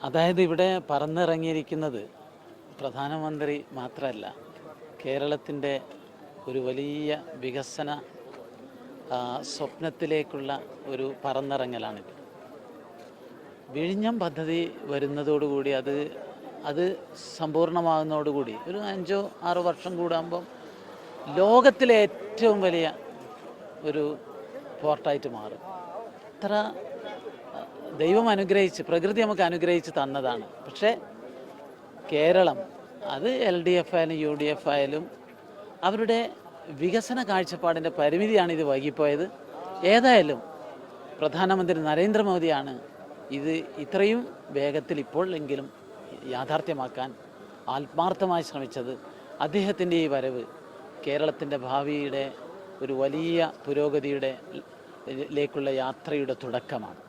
അതായത് ഇവിടെ പറന്നിറങ്ങിയിരിക്കുന്നത് പ്രധാനമന്ത്രി മാത്രമല്ല, കേരളത്തിൻ്റെ ഒരു വലിയ വികസന സ്വപ്നത്തിലേക്കുള്ള ഒരു പറന്നിറങ്ങലാണിത്. വിഴിഞ്ഞം പദ്ധതി വരുന്നതോടുകൂടി അത് സമ്പൂർണ്ണമാകുന്നതോടുകൂടി ഒരു 5-6 വർഷം കൂടാകുമ്പം ലോകത്തിലെ ഏറ്റവും വലിയ ഒരു പോർട്ടായിട്ട് മാറും. അത്ര ദൈവം അനുഗ്രഹിച്ച്, പ്രകൃതി നമുക്ക് അനുഗ്രഹിച്ച് തന്നതാണ്. പക്ഷേ കേരളം, അത് LDF ആയാലും UDF ആയാലും, അവരുടെ വികസന കാഴ്ചപ്പാടിൻ്റെ പരിമിതിയാണ് ഇത് വൈകിപ്പോയത്. ഏതായാലും പ്രധാനമന്ത്രി നരേന്ദ്രമോദിയാണ് ഇത് ഇത്രയും വേഗത്തിൽ ഇപ്പോഴെങ്കിലും യാഥാർത്ഥ്യമാക്കാൻ ആത്മാർത്ഥമായി ശ്രമിച്ചത്. അദ്ദേഹത്തിൻ്റെ ഈ വരവ് കേരളത്തിൻ്റെ ഭാവിയുടെ ഒരു വലിയ പുരോഗതിയുടെ ലേക്കുള്ള യാത്രയുടെ തുടക്കമാണ്.